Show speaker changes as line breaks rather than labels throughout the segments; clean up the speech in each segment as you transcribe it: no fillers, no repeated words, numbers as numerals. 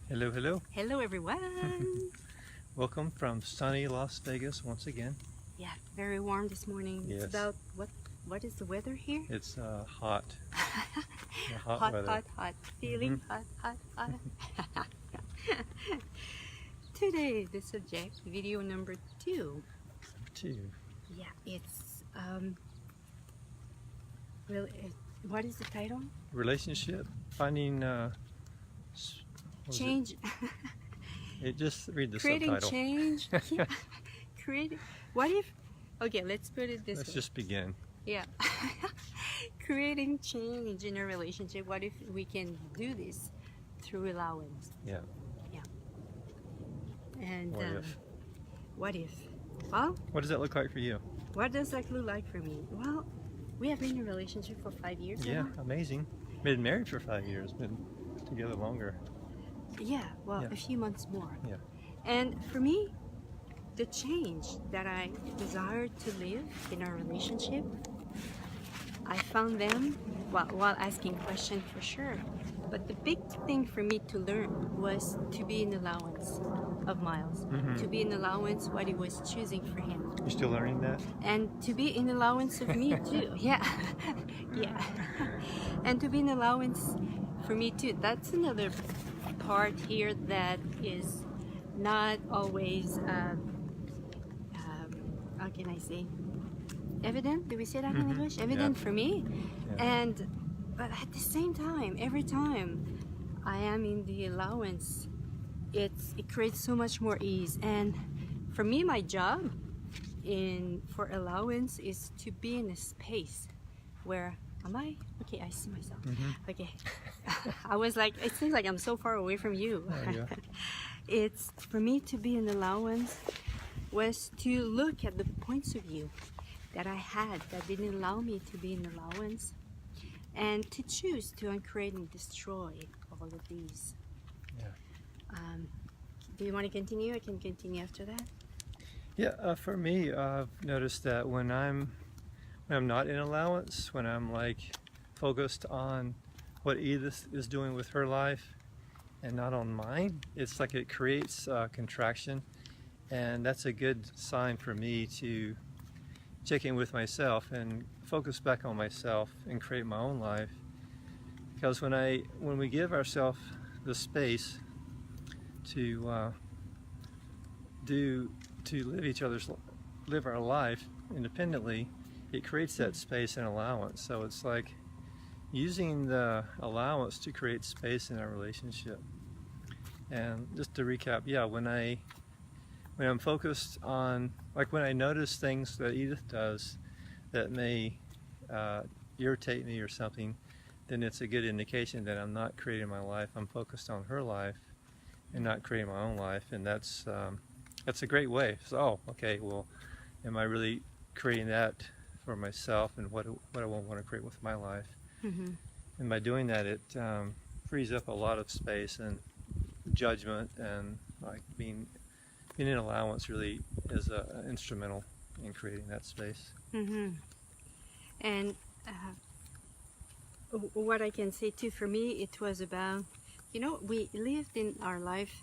Hello, hello.
Hello everyone!
Welcome from sunny Las Vegas once again.
Yeah, very warm this morning.
Yes.
It's about, what is the weather here?
It's hot. Yeah, hot
Hot,
weather.
hot, hot. Feeling hot, hot, hot. Today, the subject, video number 2.
Two.
Yeah, it's, really, what is the title?
Relationship, finding
Change.
Just read the
Creating
subtitle.
change. Yeah. Creating, what if, okay, let's put it this
Let's
way.
just begin.
Yeah. Creating change in a relationship. What if we can do this through allowance?
Yeah.
Yeah. And
What if?
what if? Well,
What does that look like for you?
what does that look like for me? Well, we have been in a relationship for 5 years
Yeah,
now.
amazing. Been married for 5 years, been together longer.
Yeah, well,
Yeah.
a few months more.
Yeah.
And for me, the change that I desire to live in our relationship, I found them while asking questions for sure. But the big thing for me to learn was to be in allowance of Miles, to be in allowance what he was choosing for him,
You're still learning that?
and to be in allowance of me too. Yeah, yeah, and to be in allowance for me too. That's another part here that is not always how can I say, evident? Do we say that in English? Evident for me.
Yeah.
But at the same time, every time I am in the allowance, it creates so much more ease. And for me, my job for allowance is to be in a space where, am I? Okay, I see myself. Okay. I was like, it seems like I'm so far away from you.
Oh, yeah.
It's for me to be in allowance was to look at the points of view that I had that didn't allow me to be in allowance, and to choose to uncreate and destroy all of these.
Yeah.
Do you want to continue? I can continue after that.
Yeah, for me, I've noticed that when I'm not in allowance, when I'm like focused on what Edith is doing with her life and not on mine, it's like it creates contraction, and that's a good sign for me to check in with myself and focus back on myself and create my own life. Because when we give ourselves the space to live our life independently, it creates that space and allowance. So it's like using the allowance to create space in our relationship. And just to recap, yeah, when I'm focused on, like when I notice things that Edith does that may irritate me or something, then it's a good indication that I'm not creating my life. I'm focused on her life and not creating my own life, and that's a great way. So, oh, okay, well, am I really creating that for myself, and what I want to create with my life? And by doing that, it frees up a lot of space and judgment, and like being in allowance really is instrumental in creating that space.
And what I can say too, for me, it was about, we lived in our life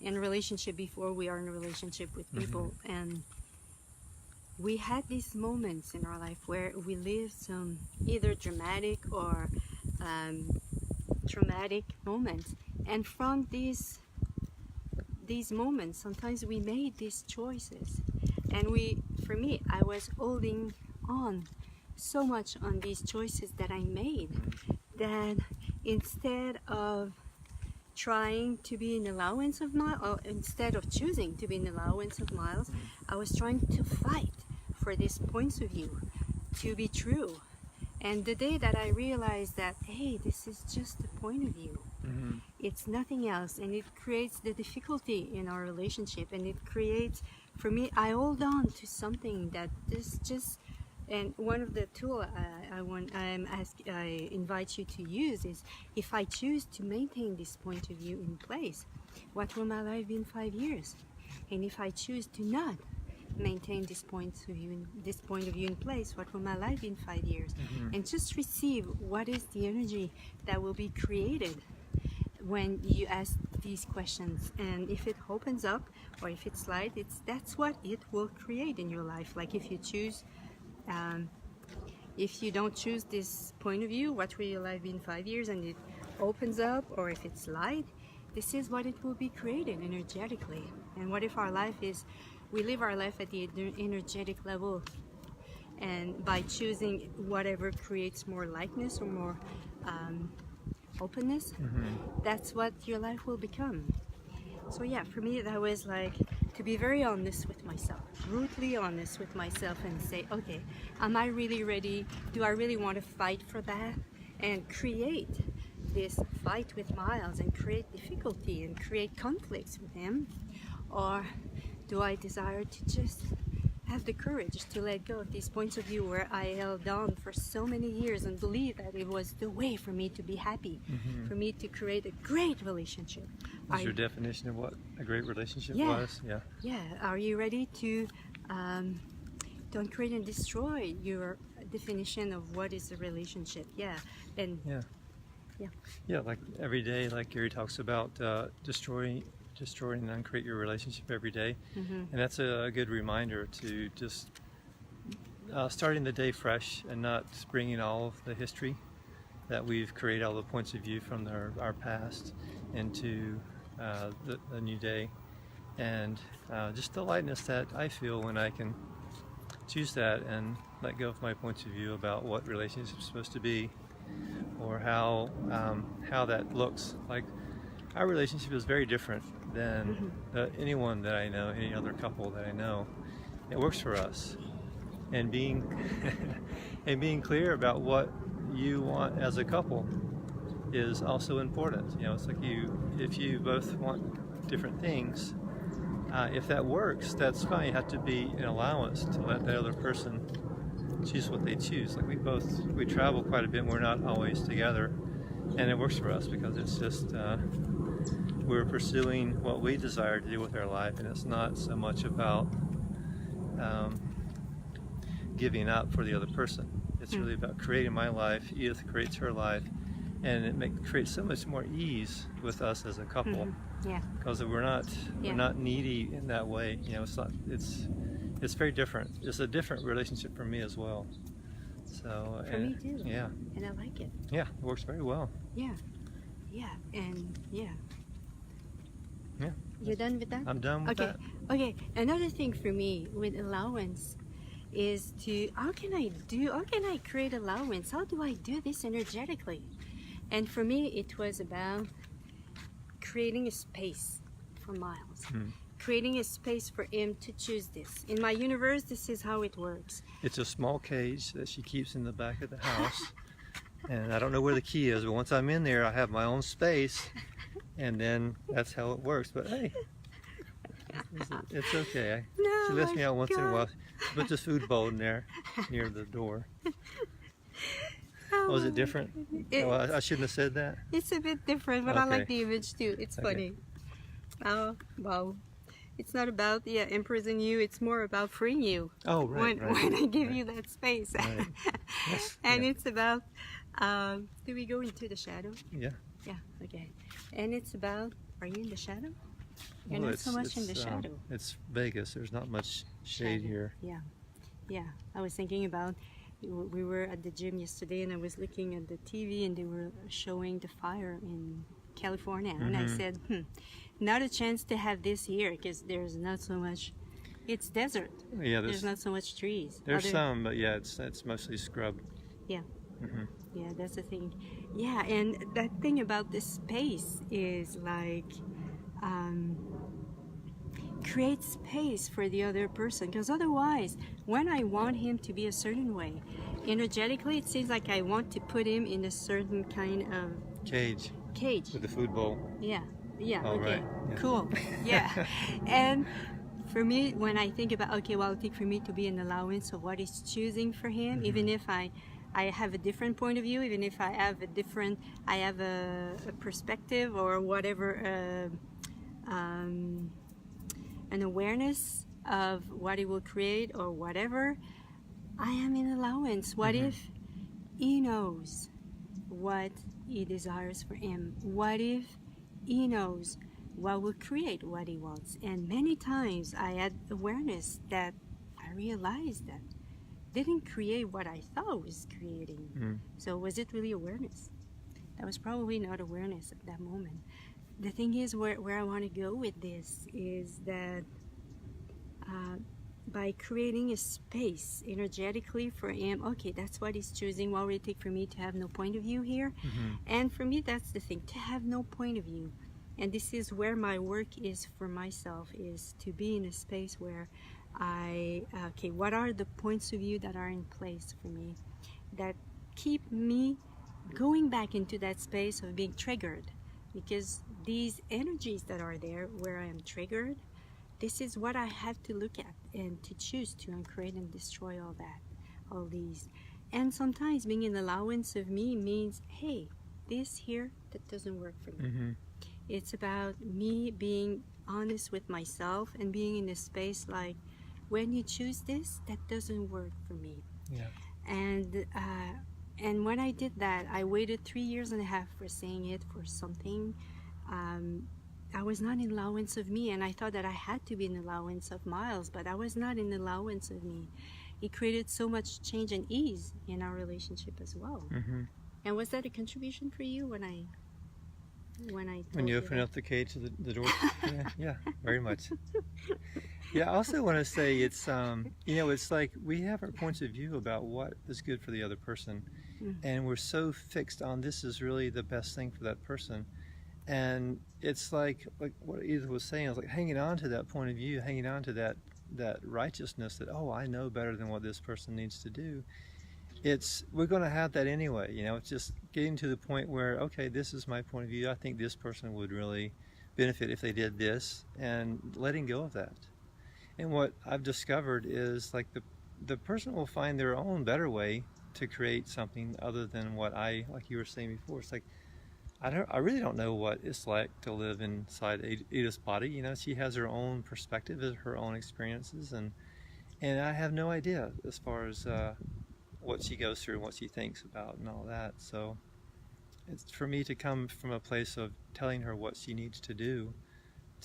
in a relationship before we are in a relationship with people, and we had these moments in our life where we lived some either dramatic or traumatic moments, and from these moments, sometimes we made these choices, and for me, I was holding on so much on these choices that I made, that instead of trying to be in allowance of Miles, or instead of choosing to be in allowance of Miles, I was trying to fight for these points of view to be true. And the day that I realized that, hey, this is just a point of view, it's nothing else, and it creates the difficulty in our relationship, and it creates, for me, I hold on to something that this just. And one of the tools I invite you to use is, if I choose to maintain this point of view in place, what will my life be in 5 years? And if I choose to not maintain this point of view in place, what will my life be in 5 years? And just receive what is the energy that will be created when you ask these questions, and if it opens up or if it's light, that's what it will create in your life. Like if you choose, if you don't choose this point of view, what will your life be in 5 years, and it opens up, or if it's light, this is what it will be created energetically. And what if our life is, we live our life at the energetic level, and by choosing whatever creates more lightness or more openness, that's what your life will become. So yeah, for me that was like to be very honest with myself, brutally honest with myself, and say, okay, am I really ready? Do I really want to fight for that and create this fight with Miles and create difficulty and create conflicts with him? Or do I desire to just have the courage to let go of these points of view where I held on for so many years and believe that it was the way for me to be happy, for me to create a great relationship?
What's your definition of what a great relationship
Yeah.
was? Yeah.
Yeah, are you ready to don't create and destroy your definition of what is a relationship? Yeah, and
Yeah, like every day, like Gary talks about, destroying and uncreate your relationship every day. And that's a good reminder to just starting the day fresh and not bringing all of the history that we've created, all the points of view from our past, into the new day. And just the lightness that I feel when I can choose that and let go of my points of view about what relationships are supposed to be, or how that looks. Like our relationship is very different than anyone that I know, any other couple that I know. It works for us, and being and being clear about what you want as a couple is also important. You know, it's like if you both want different things, if that works, that's fine. You have to be an allowance to let the other person choose what they choose. Like we travel quite a bit, and we're not always together, and it works for us because it's just we're pursuing what we desire to do with our life, and it's not so much about giving up for the other person. It's really about creating my life. Edith creates her life, and it creates so much more ease with us as a couple.
Yeah.
Because we're not needy in that way. You know, it's very different. It's a different relationship for me as well. So
For me too.
Yeah.
And I like it.
Yeah, it works very well.
Yeah. Yeah. And yeah.
Yeah.
You done with that?
I'm done with that.
Okay. Another thing for me with allowance is how can I create allowance? How do I do this energetically? And for me, it was about creating a space for Miles. Creating a space for him to choose this. In my universe, this is how it works.
It's a small cage that she keeps in the back of the house. And I don't know where the key is, but once I'm in there, I have my own space. And then that's how it works. But hey, it's okay.
No,
She lets me out once in a
God.
while. She puts a food bowl in there near the door. Oh, is it different? I shouldn't have said that.
It's a bit different, but I like
Okay.
the image too. It's
Okay.
funny. Oh, wow. It's not about imprison you. It's more about freeing you.
Oh, right.
When I give
right.
you that space.
Right. Yes,
And
yeah.
it's about. Do we go into the shadow?
Yeah.
Yeah. Okay. And it's about. Are you in the shadow? You're
Well,
not so much in the
it's,
shadow.
It's Vegas. There's not much shade
Shadow.
here.
Yeah. I was thinking about. We were at the gym yesterday, and I was looking at the TV, and they were showing the fire in California, and I said, not a chance to have this here because there's not so much. It's desert.
Yeah,
There's not so much trees.
There's some, but yeah, it's mostly scrub.
Yeah, that's the thing. Yeah, and that thing about this space is like create space for the other person, because otherwise, when I want him to be a certain way, energetically, it seems like I want to put him in a certain kind of
Cage
cage.
with the food bowl.
Yeah,
Oh,
okay,
right. Yeah.
cool. Yeah, and for me, when I think about, okay, well, I think for me to be an allowance of what he's choosing for him, even if I have a different point of view, even if I have a perspective or whatever, an awareness of what he will create or whatever, I am in allowance. What if he knows what he desires for him? What if He knows what will create what he wants. And many times I had awareness that I realized that didn't create what I thought was creating.
Mm.
So was it really awareness? That was probably not awareness at that moment. The thing is, where I want to go with this is that by creating a space energetically for him, okay, that's what he's choosing. What would it take for me to have no point of view here?
Mm-hmm.
And for me, that's the thing, to have no point of view. And this is where my work is for myself, is to be in a space where okay, what are the points of view that are in place for me that keep me going back into that space of being triggered? Because these energies that are there where I am triggered, this is what I have to look at and to choose to uncreate and destroy all that, all these. And sometimes being an allowance of me means, hey, this here, that doesn't work for me.
Mm-hmm.
It's about me being honest with myself and being in a space like, when you choose this, that doesn't work for me.
Yeah.
And when I did that, I waited 3.5 years for saying it, for something. I was not in allowance of me, and I thought that I had to be in allowance of Miles, but I was not in allowance of me. It created so much change and ease in our relationship as well.
Mm-hmm.
And was that a contribution for you when I
When
told
you
you
open
that?
up the cage of the door? Yeah, very much. Yeah, I also want to say it's, it's like we have our points of view about what is good for the other person.
Mm.
And we're so fixed on this is really the best thing for that person. And it's like what Edith was saying, it's like hanging on to that point of view, hanging on to that righteousness that, oh, I know better than what this person needs to do. We're going to have that anyway, it's just getting to the point where, okay, this is my point of view. I think this person would really benefit if they did this, and letting go of that. And what I've discovered is like the person will find their own better way to create something other than what like you were saying before. It's like, I really don't know what it's like to live inside Edith's body. She has her own perspective, her own experiences, and I have no idea as far as what she goes through and what she thinks about and all that. So it's for me to come from a place of telling her what she needs to do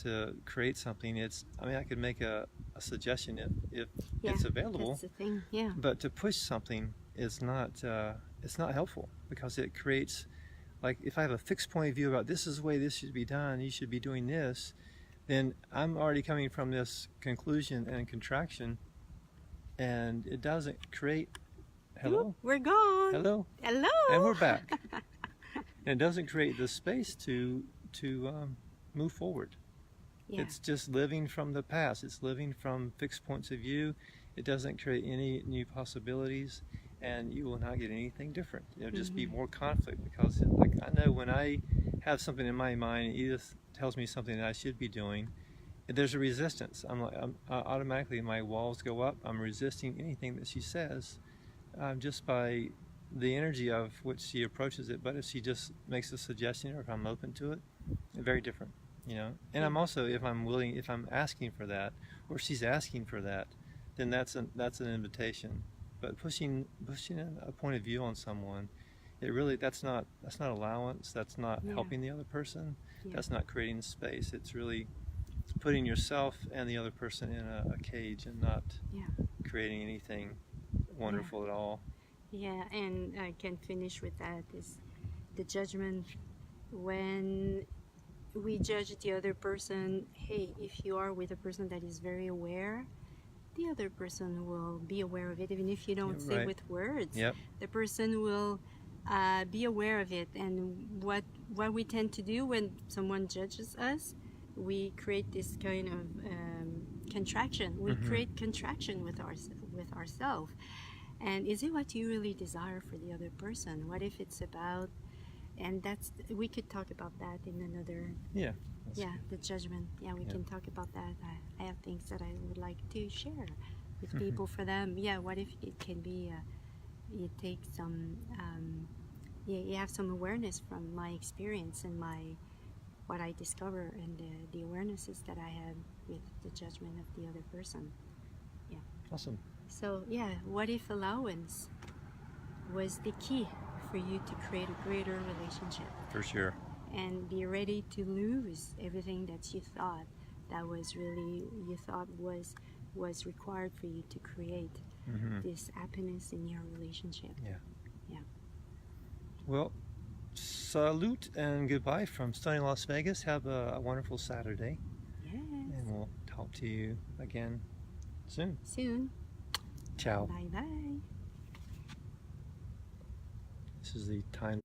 to create something. I could make a suggestion if it's available.
That's the thing, yeah.
But to push something is not it's not helpful, because it creates, like, if I have a fixed point of view about this is the way this should be done, you should be doing this, then I'm already coming from this conclusion and contraction, and it doesn't create. Hello?
Ooh, we're gone.
Hello?
Hello.
And we're back. And it doesn't create the space to move forward.
Yeah.
It's just living from the past. It's living from fixed points of view. It doesn't create any new possibilities, and you will not get anything different. It'll just be more conflict, because like I know when I have something in my mind, Edith tells me something that I should be doing, there's a resistance. Automatically my walls go up. I'm resisting anything that she says, just by the energy of which she approaches it. But if she just makes a suggestion, or if I'm open to it, very different, And I'm also, if I'm asking for that, or she's asking for that, then that's an invitation. But pushing a point of view on someone, that's not allowance. That's not helping the other person.
Yeah.
That's not creating space. It's really putting yourself and the other person in a cage, and not creating anything wonderful at all.
Yeah, and I can finish with that, is the judgment. When we judge the other person, hey, if you are with a person that is very aware, the other person will be aware of it, even if you don't say with words.
Yep.
The person will be aware of it. And what we tend to do when someone judges us, we create this kind of contraction. We create contraction with ourselves. And is it what you really desire for the other person? What if it's about, and we could talk about that in another.
Yeah.
The judgment. Yeah, we can talk about that. I have things that I would like to share with people for them. Yeah, what if it can be, you take some, you have some awareness from my experience and what I discover, and the awarenesses that I have with the judgment of the other person. Yeah.
Awesome.
So yeah, what if allowance was the key for you to create a greater relationship?
For sure.
and be ready to lose everything that you thought that was really was required for you to create this happiness in your relationship.
Yeah. Well, salute and goodbye from sunny Las Vegas. Have a wonderful Saturday,
Yes.
and we'll talk to you again soon. Ciao.
Bye bye.
This is the time.